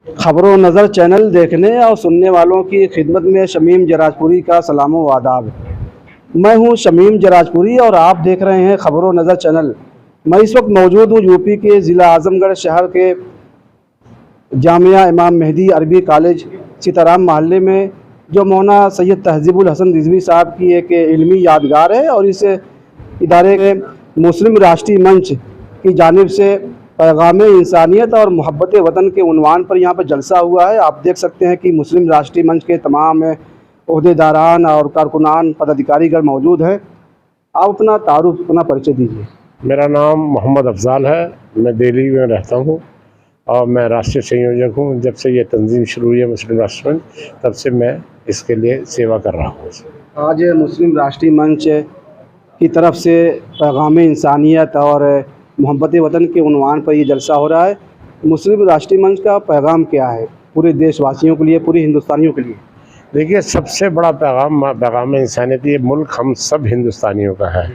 खबरों नज़र चैनल देखने और सुनने वालों की खिदमत में शमीम जराजपुरी का सलाम व आदाब। मैं हूं शमीम जराजपुरी और आप देख रहे हैं खबरों नज़र चैनल। मैं इस वक्त मौजूद हूं यूपी के ज़िला आज़मगढ़ शहर के जामिया इमाम मेहदी अरबी कॉलेज सीताराम मोहल्ले में, जो मौलाना सैयद तहज़ीबुल हसन रिज़वी साहब की एक इल्मी यादगार है। और इस इदारे के मुस्लिम राष्ट्रीय मंच की जानिब से पैगाम इंसानियत और मोहब्बत वतन के उन्वान पर यहाँ पर जलसा हुआ है। आप देख सकते हैं कि मुस्लिम राष्ट्रीय मंच के तमाम ओहदेदारान और कारकुनान पदाधिकारीगण मौजूद हैं। आप अपना तारुफ, अपना परिचय दीजिए। मेरा नाम मोहम्मद अफजाल है, मैं दिल्ली में रहता हूँ और मैं राष्ट्रीय संयोजक हूँ। जब से ये तंजीम शुरू हुई है मुस्लिम राष्ट्रीय मंच, तब से मैं इसके लिए सेवा कर रहा हूँ। आज मुस्लिम राष्ट्रीय मंच की तरफ से पैगाम इंसानियत और मोहब्बत वतन के उन्वान पर ये जलसा हो रहा है। मुस्लिम राष्ट्रीय मंच का पैगाम क्या है पूरे देशवासियों के लिए, पूरे हिंदुस्तानियों के लिए? देखिए, सबसे बड़ा पैगाम इंसानियत, ये मुल्क हम सब हिंदुस्तानियों का है।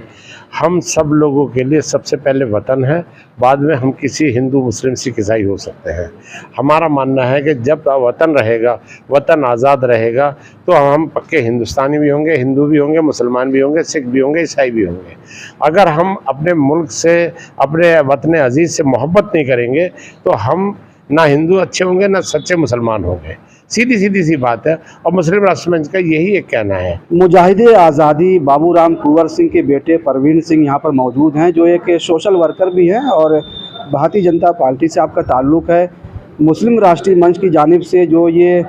हम सब लोगों के लिए सबसे पहले वतन है, बाद में हम किसी हिंदू, मुस्लिम, सिख, ईसाई हो सकते हैं। हमारा मानना है कि जब वतन रहेगा, वतन आज़ाद रहेगा, तो हम पक्के हिंदुस्तानी भी होंगे, हिंदू भी होंगे, मुसलमान भी होंगे, सिख भी होंगे, ईसाई भी होंगे। अगर हम अपने मुल्क से, अपने वतन अजीज़ से मोहब्बत नहीं करेंगे तो हम ना हिंदू अच्छे होंगे, ना सच्चे मुसलमान होंगे। सीधी सी बात है। और मुस्लिम राष्ट्र मंच का यही एक कहना है। मुजाहिदे आज़ादी बाबूराम कुंवर सिंह के बेटे परवीन सिंह यहाँ पर मौजूद हैं, जो एक सोशल वर्कर भी हैं और भारतीय जनता पार्टी से आपका ताल्लुक़ है। मुस्लिम राष्ट्रीय मंच की जानिब से जो ये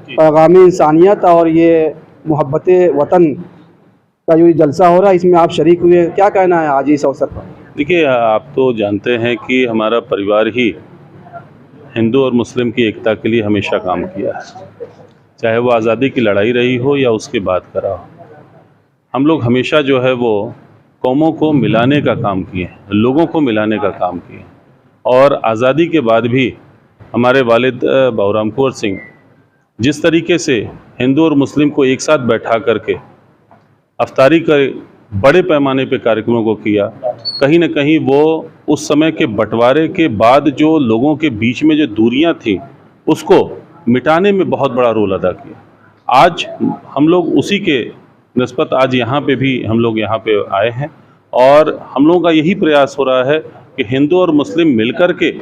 पैगाम इंसानियत और ये मोहब्बत वतन का जो जलसा हो रहा है, इसमें आप शरीक हुए, क्या कहना है आज इस अवसर पर? देखिए, आप तो जानते हैं कि हमारा परिवार ही हिंदू और मुस्लिम की एकता के लिए हमेशा काम किया है, चाहे वो आज़ादी की लड़ाई रही हो या उसके बाद करा हो। हम लोग हमेशा जो है वो कौमों को मिलाने का काम किए, लोगों को मिलाने का काम किए। और आज़ादी के बाद भी हमारे वालिद बाबूराम कुंवर सिंह जिस तरीके से हिंदू और मुस्लिम को एक साथ बैठा करके अफ्तारी के बड़े पैमाने पे कार्यक्रमों को किया, कहीं न कहीं वो उस समय के बंटवारे के बाद जो लोगों के बीच में जो दूरियां थी, उसको मिटाने में बहुत बड़ा रोल अदा किया। आज हम लोग उसी के निस्बत आज यहाँ पे भी हम लोग यहाँ पे आए हैं और हम लोगों का यही प्रयास हो रहा है कि हिंदू और मुस्लिम मिलकर के,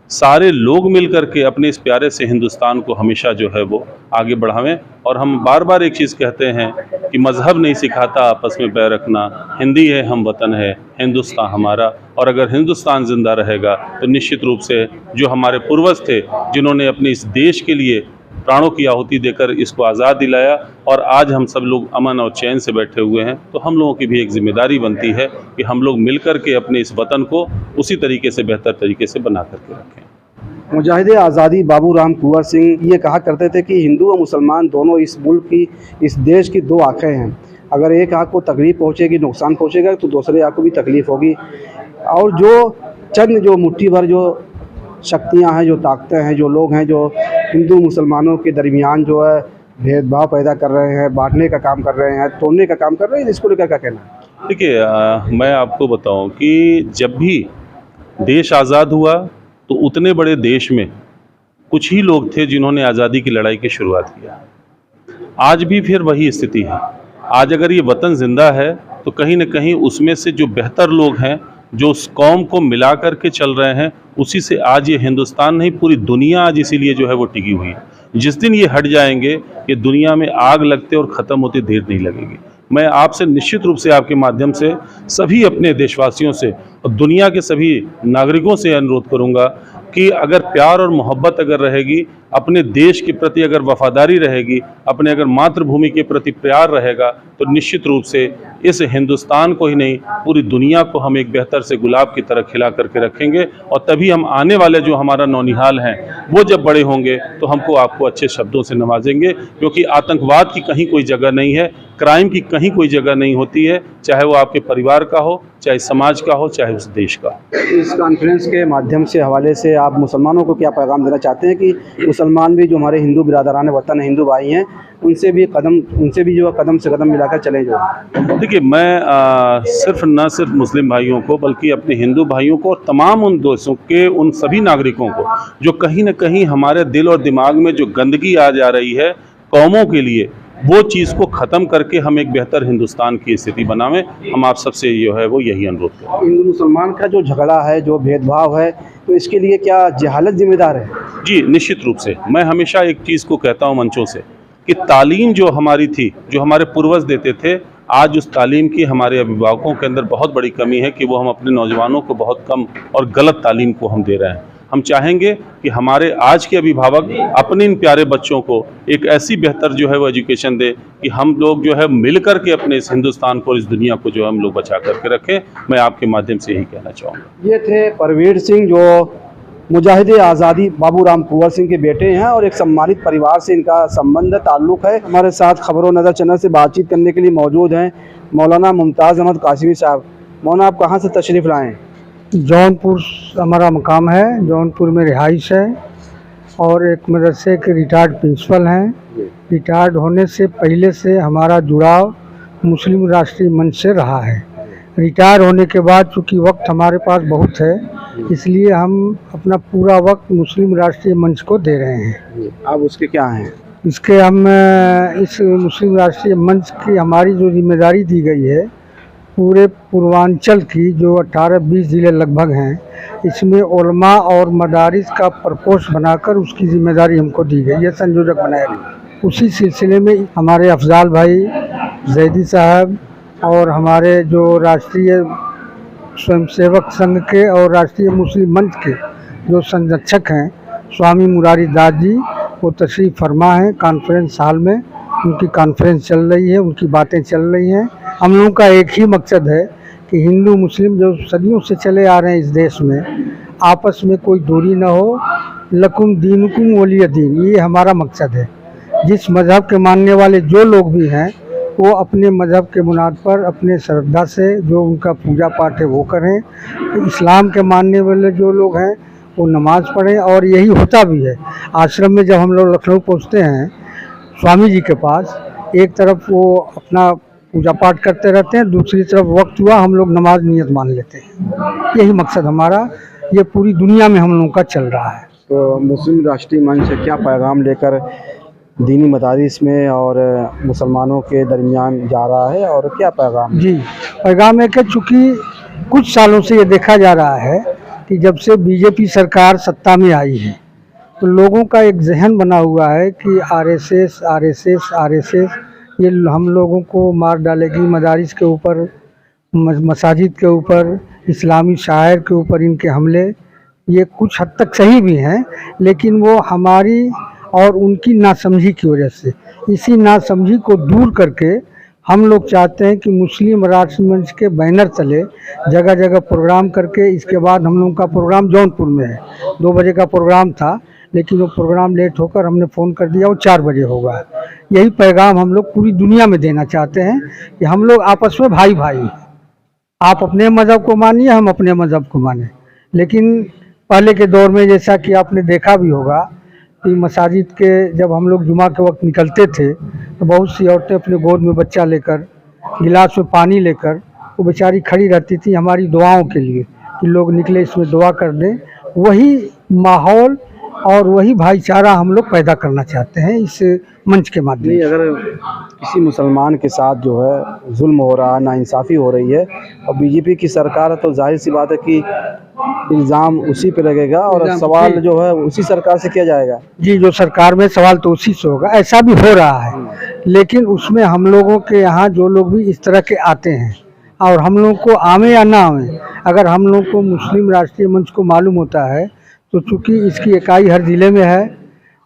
सारे लोग मिलकर के अपने इस प्यारे से हिंदुस्तान को हमेशा जो है वो आगे बढ़ावें। और हम बार बार एक चीज़ कहते हैं कि मज़हब नहीं सिखाता आपस में बैर रखना, हिंदी है, हम वतन है, हिंदुस्तान हमारा। और अगर हिंदुस्तान ज़िंदा रहेगा तो निश्चित रूप से जो हमारे पूर्वज थे, जिन्होंने अपने इस देश के लिए प्राणों की आहुति देकर इसको आज़ाद दिलाया, और आज हम सब लोग अमन और चैन से बैठे हुए हैं, तो हम लोगों की भी एक जिम्मेदारी बनती है कि हम लोग मिलकर के अपने इस वतन को उसी तरीके से, बेहतर तरीके से बना करके रखें। मुजाहिदे आज़ादी बाबूराम कुंवर सिंह ये कहा करते थे कि हिंदू और मुसलमान दोनों इस मुल्क की, इस देश की दो आँखें हैं। अगर एक आँख को तकलीफ़ पहुँचेगी, नुकसान पहुँचेगा, तो दूसरे आँख को भी तकलीफ़ होगी। और जो मुट्ठी भर जो शक्तियाँ हैं, जो ताकतें हैं, जो लोग हैं, जो हिंदू मुसलमानों के दरमियान जो है भेदभाव पैदा कर रहे हैं, बांटने का काम कर रहे हैं, तोड़ने का काम कर रहे हैं, इसको लेकर क्या कहना है? देखिए, मैं आपको बताऊं कि जब भी देश आज़ाद हुआ तो उतने बड़े देश में कुछ ही लोग थे जिन्होंने आज़ादी की लड़ाई की शुरुआत किया। आज भी फिर वही स्थिति है। आज अगर ये वतन ज़िंदा है तो कहीं न कहीं उसमें से जो बेहतर लोग हैं, जो उस कौम को मिला कर के चल रहे हैं, उसी से आज ये हिंदुस्तान नहीं, पूरी दुनिया आज इसीलिए जो है वो टिकी हुई है। जिस दिन ये हट जाएंगे, ये दुनिया में आग लगते और ख़त्म होते देर नहीं लगेगी। मैं आपसे निश्चित रूप से, आपके माध्यम से सभी अपने देशवासियों से और दुनिया के सभी नागरिकों से अनुरोध करूंगा कि अगर प्यार और मोहब्बत अगर रहेगी, अपने देश के प्रति अगर वफादारी रहेगी, अपने अगर मातृभूमि के प्रति प्यार रहेगा, तो निश्चित रूप से इस हिंदुस्तान को ही नहीं, पूरी दुनिया को हम एक बेहतर से गुलाब की तरह खिला करके रखेंगे। और तभी हम आने वाले जो हमारा नौनिहाल हैं, वो जब बड़े होंगे तो हमको आपको अच्छे शब्दों से नवाजेंगे, क्योंकि आतंकवाद की कहीं कोई जगह नहीं है। क्राइम की कहीं कोई जगह नहीं होती है, चाहे वो आपके परिवार का हो, चाहे समाज का हो, चाहे उस देश का। इस कॉन्फ्रेंस के माध्यम से हवाले से आप मुसलमानों को क्या पैगाम देना चाहते हैं कि मुसलमान भी जो हमारे हिंदू बिरादरान वतन हिंदू भाई हैं उनसे भी जो कदम से कदम मिलाकर चलें? जो देखिए, मैं सिर्फ न सिर्फ मुस्लिम भाइयों को बल्कि अपने हिंदू भाइयों को और तमाम उन देशों के उन सभी नागरिकों को जो कहीं न कहीं हमारे दिल और दिमाग में जो गंदगी आ जा रही है कौमों के लिए, वो चीज़ को ख़त्म करके हम एक बेहतर हिंदुस्तान की स्थिति बनावें। हम आप सबसे जो है वो यही अनुरोध करें। हिंदू मुसलमान का जो झगड़ा है, जो भेदभाव है, तो इसके लिए क्या जहालत जिम्मेदार है? जी, निश्चित रूप से। मैं हमेशा एक चीज़ को कहता हूँ मंचों से कि तालीम जो हमारी थी, जो हमारे पूर्वज देते थे, आज उस तालीम की हमारे अभिभावकों के अंदर बहुत बड़ी कमी है कि वो हम अपने नौजवानों को बहुत कम और गलत तालीम को हम दे रहे हैं। हम चाहेंगे कि हमारे आज के अभिभावक अपने इन प्यारे बच्चों को एक ऐसी बेहतर जो है वो एजुकेशन दे कि हम लोग जो है मिल कर के अपने इस हिंदुस्तान को और इस दुनिया को जो है हम लोग बचा करके रखें। मैं आपके माध्यम से यही कहना चाहूँगा। ये थे परवीर सिंह, जो मुजाहिद आज़ादी बाबू राम कुंवर सिंह के बेटे हैं और एक सम्मानित परिवार से इनका संबंध ताल्लुक़ है। हमारे साथ खबरों नज़र चैनल से बातचीत करने के लिए मौजूद हैं मौलाना मुमताज़ अहमद कासिमी साहब। मौलाना, आप कहाँ से तशरीफ़ लाए हैं? जौनपुर हमारा मकाम है, जौनपुर में रिहाइश है और एक मदरसे के रिटायर्ड प्रिंसिपल हैं। रिटायर्ड होने से पहले से हमारा जुड़ाव मुस्लिम राष्ट्रीय मंच से रहा है। रिटायर होने के बाद चूँकि वक्त हमारे पास बहुत है, इसलिए हम अपना पूरा वक्त मुस्लिम राष्ट्रीय मंच को दे रहे हैं। आप उसके क्या हैं? इसके हम इस मुस्लिम राष्ट्रीय मंच की हमारी जो जिम्मेदारी दी गई है पूरे पूर्वांचल की, जो 18-20 ज़िले लगभग हैं, इसमें उलमा और मदारिस का प्रकोष्ठ बनाकर उसकी जिम्मेदारी हमको दी गई है, संयोजक बनाया गया। उसी सिलसिले में हमारे अफजाल भाई जैदी साहब और हमारे जो राष्ट्रीय स्वयंसेवक संघ के और राष्ट्रीय मुस्लिम मंच के जो संरक्षक हैं स्वामी मुरारी दास जी, वो तशरीफ़ फरमा हैं कॉन्फ्रेंस हाल में। उनकी कॉन्फ्रेंस चल रही है, उनकी बातें चल रही हैं। हम लोगों का एक ही मकसद है कि हिंदू मुस्लिम जो सदियों से चले आ रहे हैं इस देश में, आपस में कोई दूरी ना हो। लकुम दीनुकुम वलिय दीन, ये हमारा मकसद है। जिस मज़हब के मानने वाले जो लोग भी हैं वो अपने मज़हब के बुनियाद पर अपने श्रद्धा से जो उनका पूजा पाठ है वो करें। इस्लाम के मानने वाले जो लोग हैं वो नमाज़ पढ़ें, और यही होता भी है। आश्रम में जब हम लोग लखनऊ पहुँचते हैं स्वामी जी के पास, एक तरफ वो अपना पूजा पाठ करते रहते हैं, दूसरी तरफ वक्त हुआ हम लोग नमाज नियत मान लेते हैं। यही मकसद हमारा, ये पूरी दुनिया में हम लोगों का चल रहा है। तो मुस्लिम राष्ट्रीय मंच से क्या पैगाम लेकर दीनी मदारिस में और मुसलमानों के दरमियान जा रहा है, और क्या पैगाम? जी, पैगाम है कि चूँकि कुछ सालों से ये देखा जा रहा है कि जब से बीजेपी सरकार सत्ता में आई है तो लोगों का एक जहन बना हुआ है कि आरएसएस ये हम लोगों को मार डालेगी। मदारिस के ऊपर, मसाजिद के ऊपर, इस्लामी शायर के ऊपर इनके हमले ये कुछ हद तक सही भी हैं, लेकिन वो हमारी और उनकी नासमझी की वजह से, इसी नासमझी को दूर करके हम लोग चाहते हैं कि मुस्लिम राष्ट्रीय मंच के बैनर तले जगह जगह प्रोग्राम करके, इसके बाद हम लोगों का प्रोग्राम जौनपुर में है। 2 बजे का प्रोग्राम था, लेकिन वो प्रोग्राम लेट होकर हमने फ़ोन कर दिया वो 4 बजे होगा। यही पैगाम हम लोग पूरी दुनिया में देना चाहते हैं कि हम लोग आपस में भाई भाई हैं। आप अपने मज़हब को मानिए, हम अपने मज़हब को माने। लेकिन पहले के दौर में जैसा कि आपने देखा भी होगा कि मसाजिद के जब हम लोग जुमा के वक्त निकलते थे तो बहुत सी औरतें अपने गोद में बच्चा लेकर, गिलास में पानी लेकर वो बेचारी खड़ी रहती थी हमारी दुआओं के लिए कि लोग निकले इसमें दुआ कर दें। वही माहौल और वही भाईचारा हम लोग पैदा करना चाहते हैं इस मंच के माध्यम से। अगर किसी मुसलमान के साथ जो है जुल्म हो रहा है, नाइंसाफ़ी हो रही है और बीजेपी की सरकार है, तो जाहिर सी बात है कि इल्ज़ाम उसी पे लगेगा और सवाल जो है उसी सरकार से किया जाएगा। जी, जो सरकार में सवाल तो उसी से होगा, ऐसा भी हो रहा है। लेकिन उसमें हम लोगों के यहाँ जो लोग भी इस तरह के आते हैं, और हम लोग को आवे या ना आवे, अगर हम लोग को मुस्लिम राष्ट्रीय मंच को मालूम होता है तो चूँकि इसकी इकाई हर ज़िले में है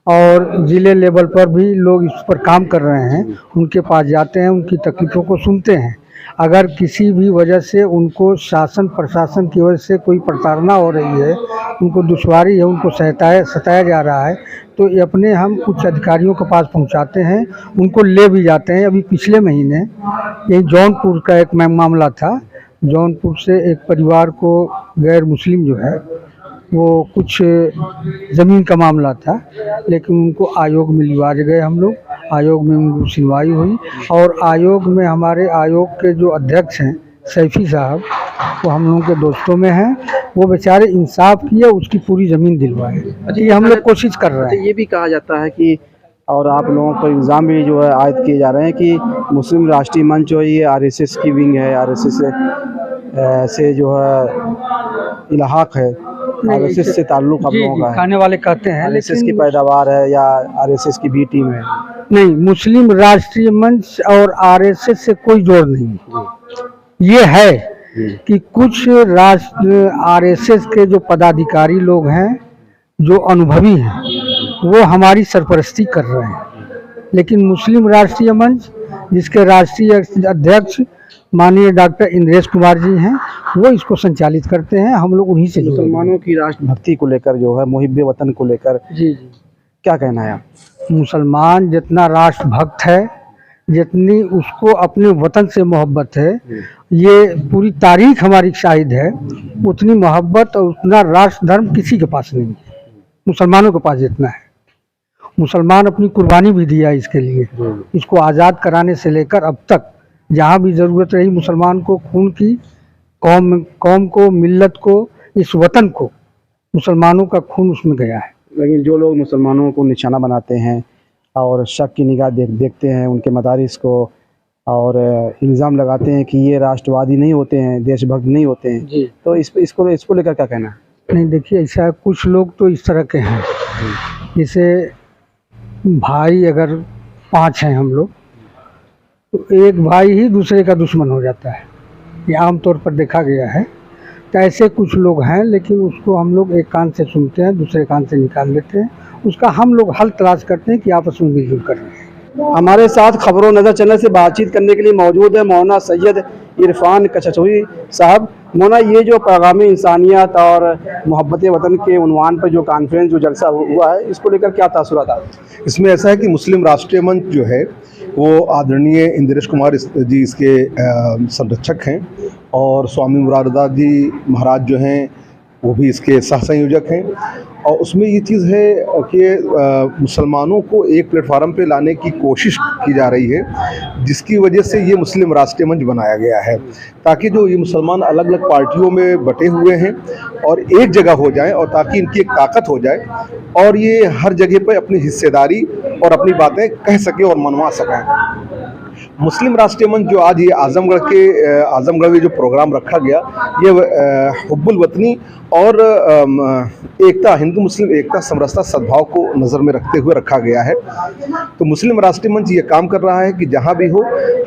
और ज़िले लेवल पर भी लोग इस पर काम कर रहे हैं, उनके पास जाते हैं, उनकी तकलीफ़ों को सुनते हैं। अगर किसी भी वजह से उनको शासन प्रशासन की वजह से कोई प्रताड़ना हो रही है, उनको दुश्वारी है, उनको सताया जा रहा है, तो ये अपने हम उच्च अधिकारियों के पास पहुंचाते हैं, उनको ले भी जाते हैं। अभी पिछले महीने यही जौनपुर का एक मामला था। जौनपुर से एक परिवार को गैर मुस्लिम जो है वो कुछ ज़मीन का मामला था, लेकिन उनको आयोग में लिवा गए हम लोग। आयोग में उनको सुनवाई हुई और आयोग में हमारे आयोग के जो अध्यक्ष हैं सैफी साहब, वो हम लोगों के दोस्तों में हैं। वो बेचारे इंसाफ किए, उसकी पूरी ज़मीन दिलवाए। ये हम लोग कोशिश कर रहे हैं। ये भी कहा जाता है कि और आप लोगों पर इल्ज़ाम भी जो है आयद किए जा रहे हैं कि मुस्लिम राष्ट्रीय मंच जो है ये आरएसएस की विंग है, आरएसएस से जो है इलाहाक है, आरएसएस से ताल्लुक़ आप लोगों का है। खाने वाले कहते हैं आरएसएस की पैदावार है या आरएसएस की बी टीम है? नहीं, मुस्लिम राष्ट्रीय मंच और आरएसएस से कोई जोड़ नहीं है। ये है कि कुछ आरएसएस के जो पदाधिकारी लोग हैं, जो अनुभवी हैं, वो हमारी सरपरस्ती कर रहे हैं। लेकिन मुस्लिम राष्ट्रीय मंच, जिसके राष्ट्रीय अध्यक्ष माननीय डॉक्टर इंद्रेश कुमार जी हैं, वो इसको संचालित करते हैं। हम लोग उन्हीं से जुड़े हैं। मुसलमानों की राष्ट्रभक्ति को लेकर जो है, मुहिब्बे वतन को लेकर जी क्या कहना है आप? मुसलमान जितना राष्ट्रभक्त है, जितनी उसको अपने वतन से मोहब्बत है, ये पूरी तारीख हमारी शाहिद है, उतनी मोहब्बत और उतना राष्ट्र धर्म किसी के पास नहीं है। मुसलमानों के पास जितना है, मुसलमान अपनी कुर्बानी भी दिया इसके लिए। इसको आज़ाद कराने से लेकर अब तक जहाँ भी ज़रूरत रही मुसलमान को खून की, कौम को, मिल्लत को, इस वतन को, मुसलमानों का खून उसमें गया है। लेकिन जो लोग मुसलमानों को निशाना बनाते हैं और शक की निगाह देखते हैं उनके मदारिस को और इल्ज़ाम लगाते हैं कि ये राष्ट्रवादी नहीं होते हैं, देशभक्त नहीं होते हैं, जी। तो इसको लेकर क्या कहना है? नहीं, देखिए, ऐसा कुछ लोग तो इस तरह के हैं, जैसे भाई अगर 5 हैं हम लोग, तो एक भाई ही दूसरे का दुश्मन हो जाता है। ये आमतौर पर देखा गया है। तो ऐसे कुछ लोग हैं, लेकिन उसको हम लोग एक कान से सुनते हैं, दूसरे कान से निकाल लेते हैं। उसका हम लोग हल तलाश करते हैं कि आपस में मिलजुल कर रहे हैं। हमारे साथ खबरों नज़र चैनल से बातचीत करने के लिए मौजूद है मौलाना सैयद इरफान कचचोई साहब। मौलाना, ये जो पैगाम इंसानियत और मोहब्बत वतन के उन्वान पर जो कॉन्फ्रेंस, जो जलसा हुआ है, इसको लेकर क्या तासुरात आप? इसमें ऐसा है कि मुस्लिम राष्ट्रीय मंच जो है वो आदरणीय इंद्रेश कुमार जी इसके संरक्षक हैं और स्वामी मुरारदास जी महाराज जो हैं वो भी इसके सह संयोजक हैं। और उसमें ये चीज़ है कि मुसलमानों को एक प्लेटफार्म पे लाने की कोशिश की जा रही है, जिसकी वजह से ये मुस्लिम राष्ट्रीय मंच बनाया गया है, ताकि जो ये मुसलमान अलग अलग पार्टियों में बटे हुए हैं और एक जगह हो जाएं, और ताकि इनकी एक ताकत हो जाए और ये हर जगह पे अपनी हिस्सेदारी और अपनी बातें कह सकें और मनवा सकें। मुस्लिम राष्ट्रीय मंच जो आज ये आजमगढ़ में जो प्रोग्राम रखा गया, ये हुब्बुल वतनी और एकता, हिंदू मुस्लिम एकता, समरसता, सद्भाव को नज़र में रखते हुए रखा गया है। तो मुस्लिम राष्ट्रीय मंच ये काम कर रहा है कि जहाँ भी हो,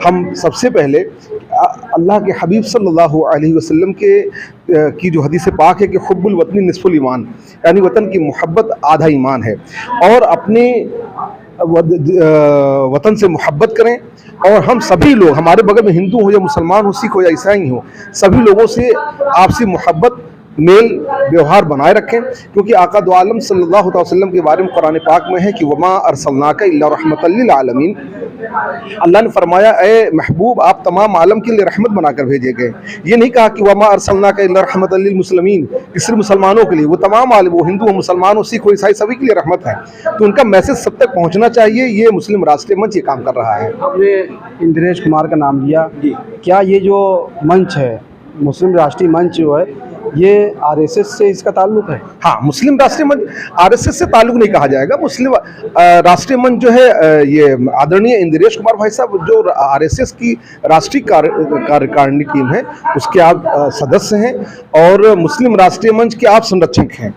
हम सबसे पहले अल्लाह के हबीब सल्लल्लाहु अलैहि वसल्लम की जो हदीस पाक है कि हुब्बुल वतनी निस्फुल ईमान, यानी वतन की मोहब्बत आधा ईमान है, और अपने वतन से मोहब्बत करें। और हम सभी लोग, हमारे बगल में हिंदू हो या मुसलमान हो, सिख हो या ईसाई हो, सभी लोगों से आपसी मोहब्बत, मेल व्यवहार बनाए रखें, क्योंकि आका दो आलम सल्लल्लाहु अलैहि वसल्लम के बारे में कुरान पाक में है कि वमा अरसलनाका इल्ला रहमतल लिल आलमीन। अल्लाह ने फरमाया, ए महबूब, आप तमाम आलम के लिए रहमत बनाकर भेजे गए। ये नहीं कहा कि वमा अरसलनाका इल्ला रहमतल लिल मुस्लिमीन, कि सिर्फ मुसलमानों के लिए। वो तमाम आलम, वो हिंदू हो, मुसलमान हो, सिख हो, ईसाई, सभी के लिए रहमत है। तो उनका मैसेज सब तक पहुँचना चाहिए। ये मुस्लिम राष्ट्रीय मंच ये काम कर रहा है। आपने इंद्रेश कुमार का नाम लिया, क्या ये जो मंच है, मुस्लिम राष्ट्रीय मंच जो है, ये आरएसएस से इसका ताल्लुक है? हाँ, मुस्लिम राष्ट्रीय मंच आरएसएस से ताल्लुक नहीं कहा जाएगा। मुस्लिम राष्ट्रीय मंच जो है, ये आदरणीय इंद्रेश कुमार भाई साहब जो आरएसएस की राष्ट्रीय कार्यकारिणी टीम है, उसके आप सदस्य हैं और मुस्लिम राष्ट्रीय मंच के आप संरक्षक हैं।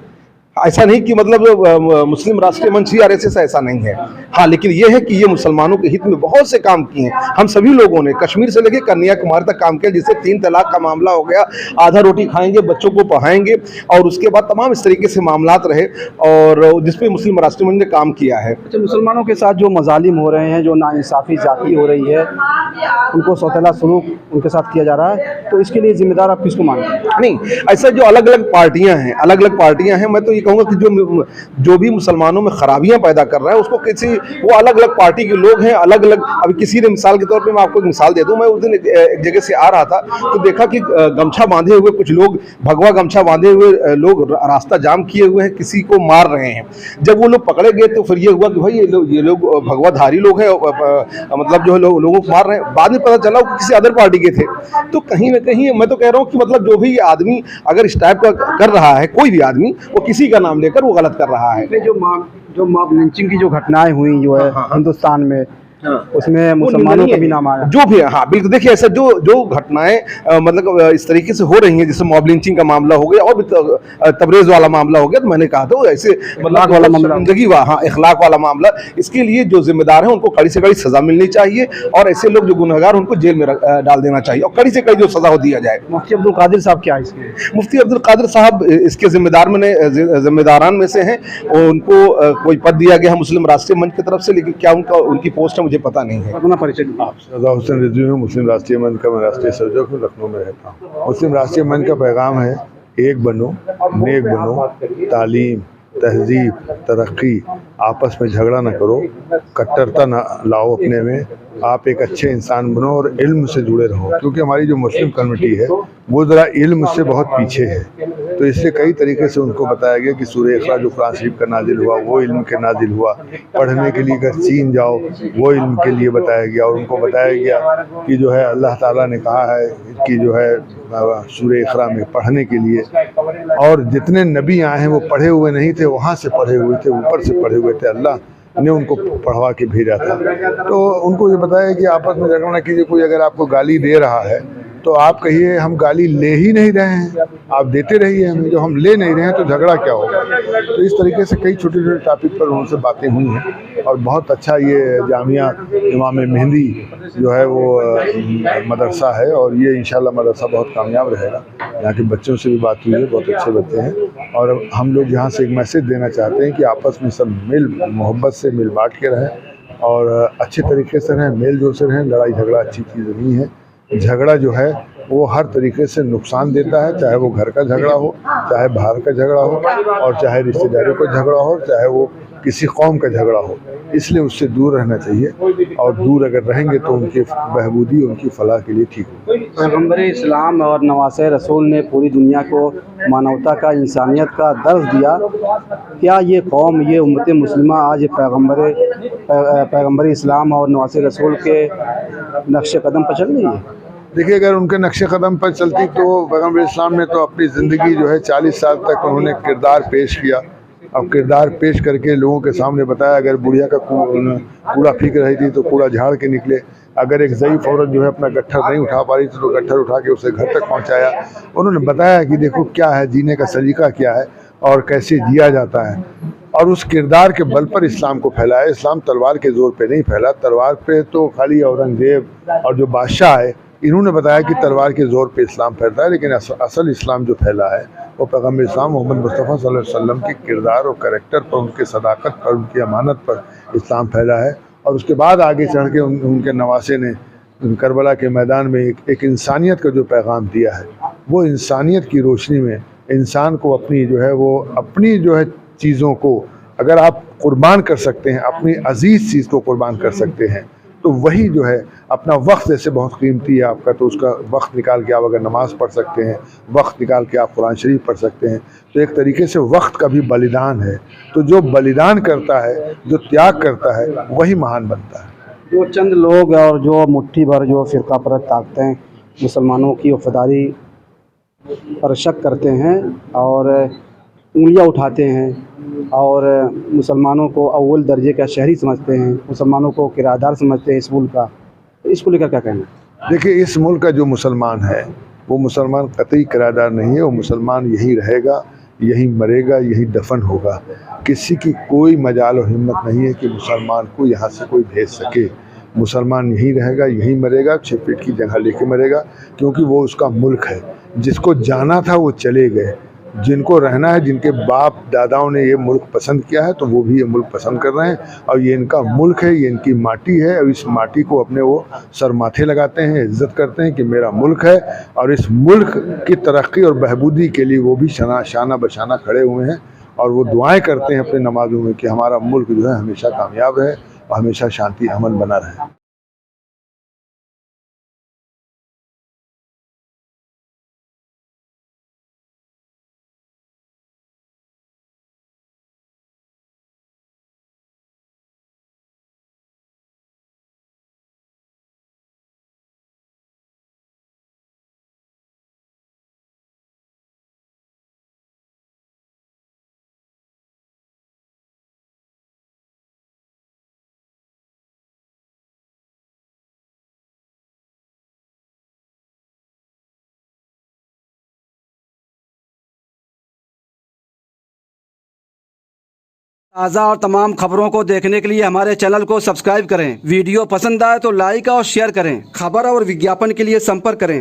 ऐसा नहीं कि मतलब मुस्लिम राष्ट्रीय मंच ही आरएसएस, ऐसा नहीं है। हाँ, लेकिन ये है कि ये मुसलमानों के हित में बहुत से काम किए हैं। हम सभी लोगों ने कश्मीर से लेकर कन्याकुमारी तक काम किया, जिससे 3 तलाक का मामला हो गया, आधा रोटी खाएंगे, बच्चों को पढ़ाएंगे, और उसके बाद तमाम इस तरीके से मामलात रहे, और जिसपे मुस्लिम राष्ट्रीय मंच ने काम किया है। अच्छा, मुसलमानों के साथ जो मजालिम हो रहे हैं, जो नाइंसाफ़ी जाती हो रही है, उनको सौतेला सलूक उनके साथ किया जा रहा है, तो इसके लिए जिम्मेदार आप किसको मानते हैं? नहीं, ऐसा जो अलग अलग पार्टियां हैं, मैं तो ये कहूँगा कि जो भी मुसलमानों में खराबियां पैदा कर रहा है, उसको वो अलग अलग पार्टी के लोग हैं, अलग अलग। अभी किसी ने मिसाल के तौर पे मैं आपको एक मिसाल दे दूं, मैं उस दिन एक जगह से आ रहा था तो देखा कि गमछा बांधे हुए कुछ लोग, भगवा गमछा बांधे हुए लोग रास्ता जाम किए हुए हैं, किसी को मार रहे हैं। जब वो लोग पकड़े गए तो फिर ये हुआ कि भाई ये लोग भगवाधारी लोग हैं, मतलब जो है लोगों को मार रहे हैं। बाद में पता चला वो किसी अदर पार्टी के थे। तो कहीं ना कहीं मैं तो कह रहा हूँ कि मतलब जो भी आदमी अगर इस टाइप का कर रहा है, कोई भी आदमी, वो किसी का नाम लेकर वो गलत कर रहा है। जो मॉब लिंचिंग की जो घटनाएं हुई जो है हिंदुस्तान में, उसमें मुसलमानों का भी नाम आया, जो भी है। हाँ बिल्कुल, देखिए ऐसा जो घटनाएं मतलब इस तरीके से हो रही हैं, जैसे मॉब लिंचिंग का मामला हो गया और भी तबरेज वाला मामला हो गया, तो मैंने कहा था ऐसे इखलाक वाला मामला, हाँ इखलाक वाला मामला, इसके लिए जो जिम्मेदार हैं उनको कड़ी से कड़ी सजा मिलनी चाहिए, और ऐसे लोग जो गुनहगार उनको जेल में डाल देना चाहिए, और कड़ी से कड़ी जो सजा हो दिया जाए। मुफ्ती अब्दुल कादिर साहब क्या है इसके? मुफ्ती अब्दुल कादिर साहब इसके जिम्मेदारान में से हैं। उनको कोई पद दिया गया है मुस्लिम राष्ट्रीय मंच की तरफ से, लेकिन क्या उनकी पोस्ट है मुझे पता नहीं है। अपना परिचय दीजिए। रज़ा हुसैन रिजवी हूँ, मुस्लिम राष्ट्रीय मंच का मैं राष्ट्रीय संयोजक हूँ, लखनऊ में रहता हूँ। मुस्लिम राष्ट्रीय मंच का पैगाम है, एक बनो, नेक बनो, तालीम, तहजीब, तरक्की, आपस में झगड़ा न करो, कट्टरता न लाओ अपने में, आप एक अच्छे इंसान बनो और इल्म से जुड़े रहो। क्योंकि हमारी जो मुस्लिम कम्युनिटी है वो ज़रा इल्म से बहुत पीछे है, तो इससे कई तरीके से उनको बताया गया कि सूरह इक़रा जो कुरान शरीफ का नाजिल हुआ वो इल्म के नाजिल हुआ। पढ़ने के लिए अगर चीन जाओ वो इल्म के लिए बताया गया, और उनको बताया गया कि जो है अल्लाह ताला ने कहा है कि जो है सूरह इक़रा में पढ़ने के लिए, और जितने नबी आए हैं वो पढ़े हुए नहीं थे, वहाँ से पढ़े हुए थे, ऊपर से पढ़े हुए थे, अल्लाह ने उनको पढ़वा के भेजा था। तो उनको ये बताया कि आपस में झगड़ा न कीजिए। कोई अगर आपको गाली दे रहा है तो आप कहिए हम गाली ले ही नहीं रहे हैं, आप देते रहिए हमें, जो हम ले नहीं रहे हैं तो झगड़ा क्या होगा। तो इस तरीके से कई छोटे छोटे टॉपिक पर उनसे बातें हुई हैं, और बहुत अच्छा ये जामिया इमाम मेहंदी जो है वो मदरसा है, और ये इंशाल्लाह मदरसा बहुत कामयाब रहेगा। यहाँ के बच्चों से भी बात हुई है, बहुत अच्छे बच्चे हैं, और हम लोग यहाँ से एक मैसेज देना चाहते हैं कि आपस में सब मोहब्बत से मिल बांट के रहें और अच्छे तरीके से रहें, मेल जोल से रहें। लड़ाई झगड़ा अच्छी चीज़ नहीं है। झगड़ा जो है वो हर तरीके से नुकसान देता है, चाहे वो घर का झगड़ा हो, चाहे बाहर का झगड़ा हो, और चाहे रिश्तेदारों का झगड़ा हो, चाहे वो किसी कौम का झगड़ा हो। इसलिए उससे दूर रहना चाहिए, और दूर अगर रहेंगे तो उनकी बहबूदी, उनकी फलाह के लिए ठीक हो। पैगम्बर इस्लाम और नवासे रसूल ने पूरी दुनिया को मानवता का, इंसानियत का दर्स दिया। क्या ये कौम, ये उम्मत मुस्लिमा आज पैगम्बर इस्लाम और नवासे रसूल के नक्शे कदम पर चल रही है? देखिए, अगर उनके नक्शे कदम पर चलती तो पैगम्बर इस्लाम ने तो अपनी ज़िंदगी जो है 40 साल तक उन्होंने किरदार पेश किया। अब किरदार पेश करके लोगों के सामने बताया, अगर बुढ़िया का कूड़ा फीक रही थी तो कूड़ा झाड़ के निकले, अगर एक ज़ईफ़ औरत जो है अपना गट्ठर नहीं उठा पा रही थी तो गट्ठर उठा के उसे घर तक पहुंचाया। उन्होंने बताया कि देखो क्या है, जीने का सलीका क्या है और कैसे जिया जाता है, और उस किरदार के बल पर इस्लाम को फैलाया। इस्लाम तलवार के ज़ोर पे नहीं फैला। तलवार पे तो खाली औरंगज़ेब और जो बादशाह है इन्होंने बताया कि तलवार के ज़ोर पे इस्लाम फैलता है, लेकिन असल इस्लाम जो फैला है वो पैगम्बर इस्लाम मोहम्मद मुस्तफ़ा सल्लल्लाहु अलैहि वसल्लम के किरदार और करैक्टर पर, उनके सदाकत पर, उनकी अमानत पर इस्लाम फैला है। और उसके बाद आगे चढ़ के उनके नवासे ने करबला के मैदान में एक इंसानियत का जो पैगाम दिया है, वो इंसानियत की रोशनी में इंसान को अपनी जो है चीज़ों को अगर आप कुर्बान कर सकते हैं, अपनी अजीज़ चीज़ को कुर्बान कर सकते हैं, तो वही जो है अपना वक्त जैसे बहुत कीमती है आपका, तो उसका वक्त निकाल के आप अगर नमाज़ पढ़ सकते हैं, वक्त निकाल के आप कुरान शरीफ पढ़ सकते हैं, तो एक तरीके से वक्त का भी बलिदान है। तो जो बलिदान करता है, जो त्याग करता है, वही महान बनता है। जो चंद लोग और जो मुट्ठी भर जो फ़िरका परस्त ताकतें मुसलमानों की वफादारी पर शक करते हैं और उंगलियां उठाते हैं और मुसलमानों को अव्वल दर्जे का शहरी समझते हैं, मुसलमानों को किराएदार समझते हैं इस मुल्क का, इसको लेकर क्या कहना है? देखिए, इस मुल्क का जो मुसलमान है वो मुसलमान कतई किराएदार नहीं है, वो मुसलमान यही रहेगा यहीं मरेगा, यहीं दफन होगा। किसी की कोई मजाल और हिम्मत नहीं है कि मुसलमान को यहाँ से कोई भेज सके। मुसलमान यहीं रहेगा, यहीं मरेगा, 6 फीट की जगह लेके मरेगा, क्योंकि वो उसका मुल्क है। जिसको जाना था वो चले गए, जिनको रहना है, जिनके बाप दादाओं ने ये मुल्क पसंद किया है, तो वो भी ये मुल्क पसंद कर रहे हैं। और ये इनका मुल्क है, ये इनकी माटी है, और इस माटी को अपने वो सर माथे लगाते हैं, इज्जत करते हैं कि मेरा मुल्क है। और इस मुल्क की तरक्की और बहबूदी के लिए वो भी शाना बशाना खड़े हुए हैं, और वो दुआएं करते हैं अपने नमाजों में कि हमारा मुल्क जो है हमेशा कामयाब रहे और हमेशा शांति अमन बना रहे। ताज़ा और तमाम खबरों को देखने के लिए हमारे चैनल को सब्सक्राइब करें। वीडियो पसंद आए तो लाइक और शेयर करें। खबर और विज्ञापन के लिए संपर्क करें।